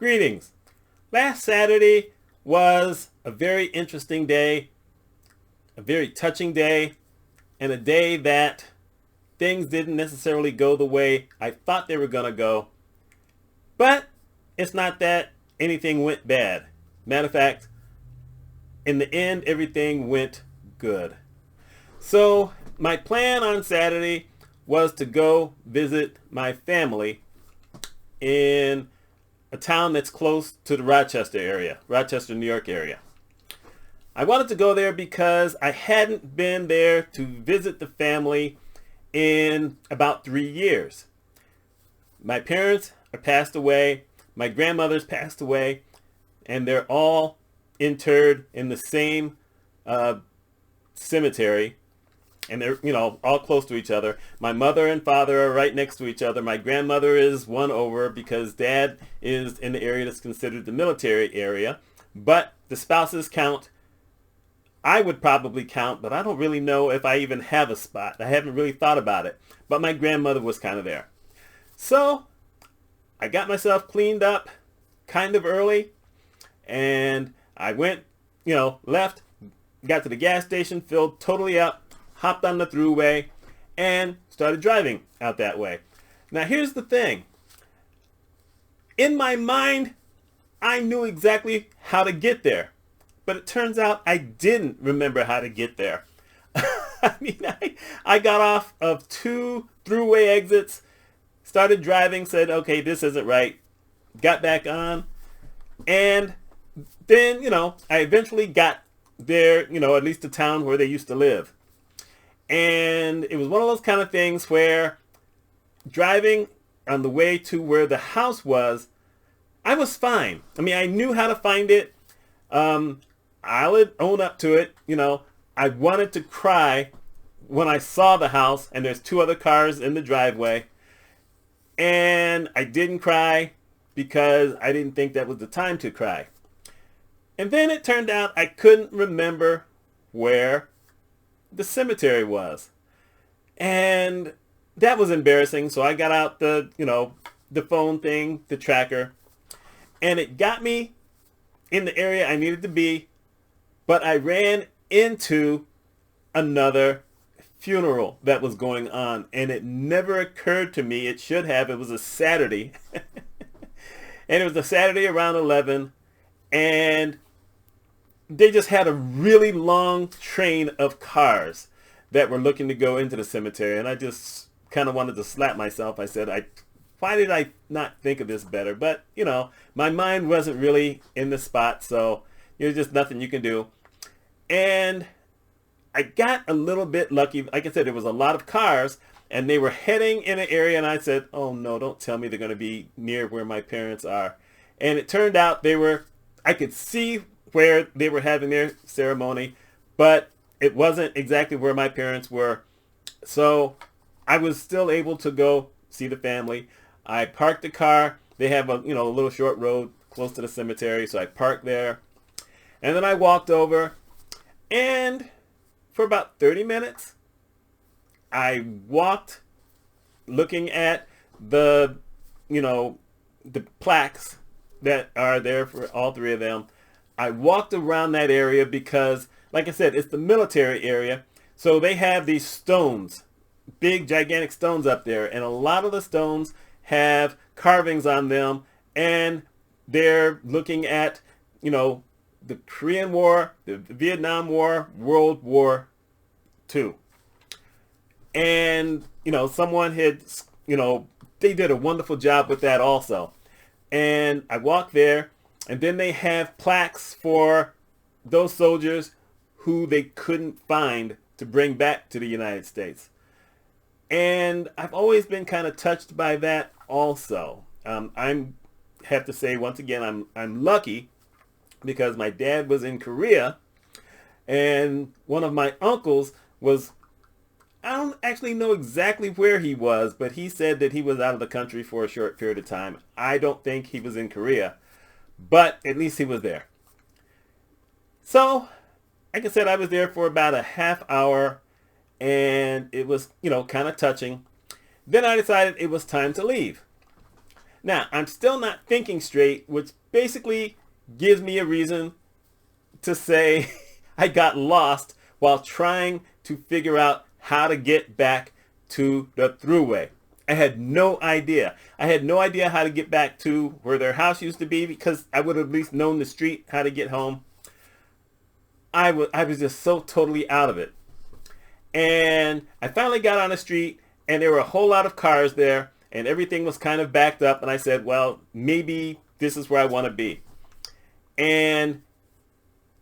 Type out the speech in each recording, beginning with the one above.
Greetings. Last Saturday was a very interesting day, a very touching day, and a day that things didn't necessarily go the way I thought they were going to go. But it's not that anything went bad. Matter of fact, in the end, everything went good. So my plan on Saturday was to go visit my family in a town that's close to the Rochester area, Rochester, New York area. I wanted to go there because I hadn't been there to visit the family in about 3 years. My parents are passed away, my grandmother's passed away, and they're all interred in the same cemetery. And they're, all close to each other. My mother and father are right next to each other. My grandmother is one over because dad is in the area that's considered the military area. But the spouses count. I would probably count, but I don't really know if I even have a spot. I haven't really thought about it. But my grandmother was kind of there. So I got myself cleaned up kind of early. And I went, left, got to the gas station, filled totally up, hopped on the thruway, and started driving out that way. Now here's the thing. In my mind, I knew exactly how to get there. But it turns out I didn't remember how to get there. I got off of 2 thruway exits, started driving, said, okay, this isn't right. Got back on. And then, I eventually got there, at least the town where they used to live. And it was one of those kind of things where driving on the way to where the house was, I was fine. I knew how to find it. I'll own up to it. I wanted to cry when I saw the house and there's 2 other cars in the driveway. And I didn't cry because I didn't think that was the time to cry. And then it turned out I couldn't remember where the cemetery was. And that was embarrassing. So I got out the phone thing, the tracker, and it got me in the area I needed to be, but I ran into another funeral that was going on, and it never occurred to me. It should have. It was a Saturday. And it was a Saturday around 11, and they just had a really long train of cars that were looking to go into the cemetery. And I just kind of wanted to slap myself. I said, why did I not think of this better? But, my mind wasn't really in the spot. So there's just nothing you can do. And I got a little bit lucky. Like I said, there was a lot of cars and they were heading in an area. And I said, oh no, don't tell me they're going to be near where my parents are. And it turned out I could see where they were having their ceremony, but it wasn't exactly where my parents were. So I was still able to go see the family. I parked the car. They have a little short road close to the cemetery, so I parked there. And then I walked over, and for about 30 minutes, I walked looking at the plaques that are there for all 3 of them. I walked around that area because, like I said, it's the military area. So they have these stones, big, gigantic stones up there. And a lot of the stones have carvings on them. And they're looking at, the Korean War, the Vietnam War, World War II. And, someone had, they did a wonderful job with that also. And I walked there. And then they have plaques for those soldiers who they couldn't find to bring back to the United States. And I've always been kind of touched by that also. I have to say, once again, I'm lucky because my dad was in Korea. And one of my uncles was, I don't actually know exactly where he was, but he said that he was out of the country for a short period of time. I don't think he was in Korea. But at least he was there. So, like I said, I was there for about a half hour. And it was, kind of touching. Then I decided it was time to leave. Now, I'm still not thinking straight, which basically gives me a reason to say I got lost while trying to figure out how to get back to the thruway. I had no idea. I had no idea how to get back to where their house used to be, because I would have at least known the street, how to get home. I was just so totally out of it. And I finally got on the street, and there were a whole lot of cars there, and everything was kind of backed up, and I said, well, maybe this is where I want to be. And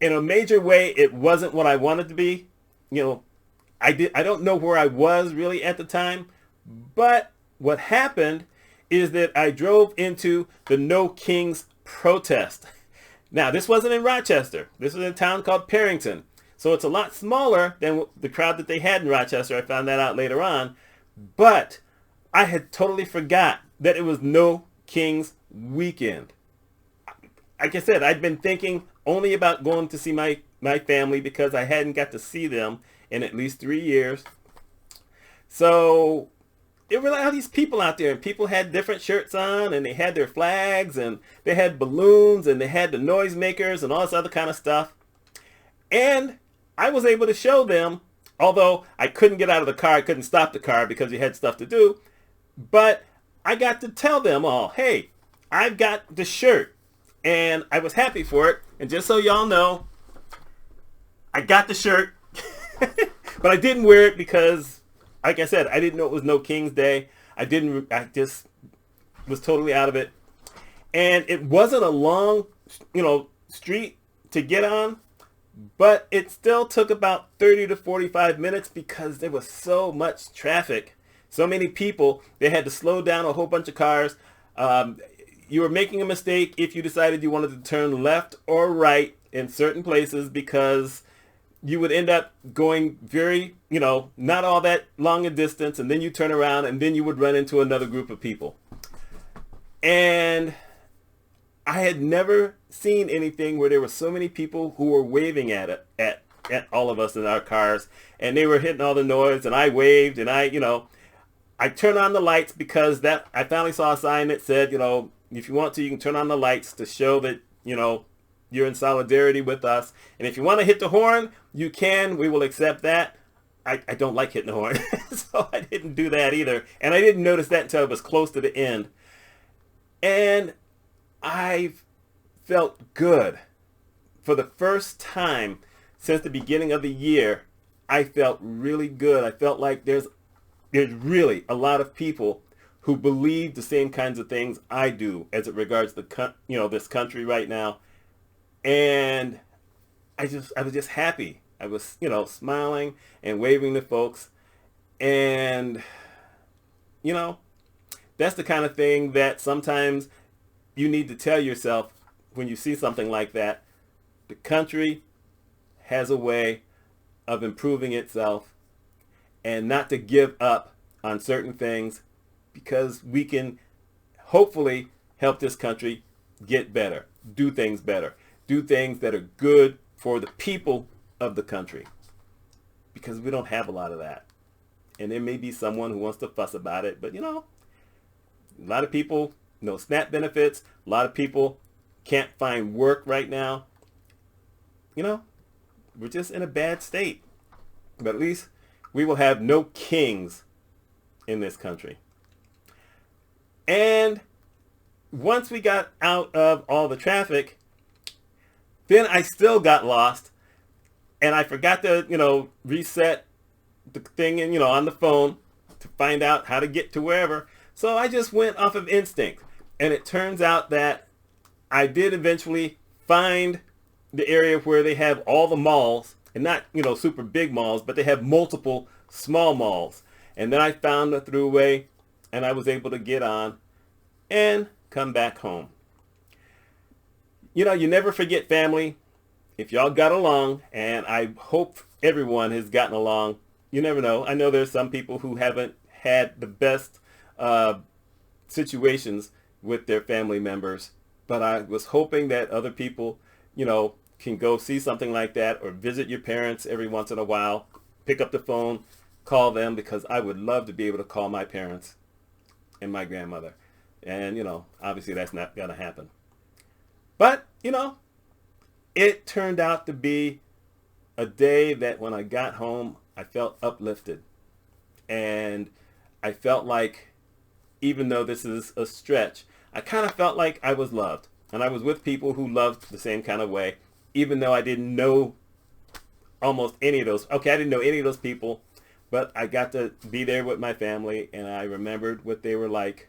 in a major way, it wasn't what I wanted to be. You know, I don't know where I was really at the time, but what happened is that I drove into the No Kings protest. Now, this wasn't in Rochester. This was in a town called Perrington. So it's a lot smaller than the crowd that they had in Rochester. I found that out later on. But I had totally forgot that it was No Kings weekend. Like I said, I'd been thinking only about going to see my family, because I hadn't got to see them in at least 3 years. So there were all these people out there, and people had different shirts on, and they had their flags, and they had balloons, and they had the noisemakers and all this other kind of stuff. And I was able to show them, although I couldn't get out of the car, I couldn't stop the car because you had stuff to do, but I got to tell them all, hey, I've got the shirt, and I was happy for it. And just so y'all know, I got the shirt, but I didn't wear it because, like I said, I didn't know it was No King's Day. I just was totally out of it. And it wasn't a long, street to get on, but it still took about 30 to 45 minutes because there was so much traffic, so many people. They had to slow down a whole bunch of cars. You were making a mistake if you decided you wanted to turn left or right in certain places, because you would end up going very, not all that long a distance, and then you turn around, and then you would run into another group of people. And I had never seen anything where there were so many people who were waving at all of us in our cars, and they were hitting all the noise, and I waved, and I turned on the lights because I finally saw a sign that said, if you want to, you can turn on the lights to show that, you're in solidarity with us. And if you want to hit the horn, you can. We will accept that. I don't like hitting the horn, so I didn't do that either. And I didn't notice that until it was close to the end. And I felt good. For the first time since the beginning of the year, I felt really good. I felt like there's really a lot of people who believe the same kinds of things I do as it regards this country right now. And I was just happy. I was, smiling and waving to folks. And, that's the kind of thing that sometimes you need to tell yourself when you see something like that. The country has a way of improving itself, and not to give up on certain things, because we can hopefully help this country get better, do things better, do things that are good for the people of the country, because we don't have a lot of that. And there may be someone who wants to fuss about it, but a lot of people, SNAP benefits, a lot of people can't find work right now. We're just in a bad state. But at least we will have no kings in this country. And once we got out of all the traffic, then I still got lost, and I forgot to, reset the thing on the phone to find out how to get to wherever. So I just went off of instinct. And it turns out that I did eventually find the area where they have all the malls, and not, super big malls, but they have multiple small malls. And then I found the thruway, and I was able to get on and come back home. You never forget family. If y'all got along, and I hope everyone has gotten along. You never know. I know there's some people who haven't had the best situations with their family members, but I was hoping that other people, can go see something like that, or visit your parents every once in a while, pick up the phone, call them, because I would love to be able to call my parents and my grandmother. And, obviously that's not going to happen. But, it turned out to be a day that when I got home, I felt uplifted. And I felt like, even though this is a stretch, I kind of felt like I was loved. And I was with people who loved the same kind of way, even though I didn't know almost any of those. Okay, I didn't know any of those people, but I got to be there with my family, and I remembered what they were like.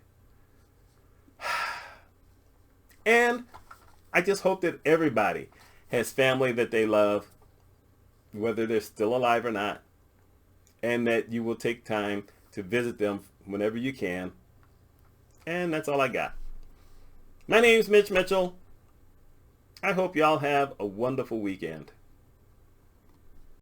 And I just hope that everybody has family that they love, whether they're still alive or not, and that you will take time to visit them whenever you can. And that's all I got. My name's Mitch Mitchell. I hope y'all have a wonderful weekend.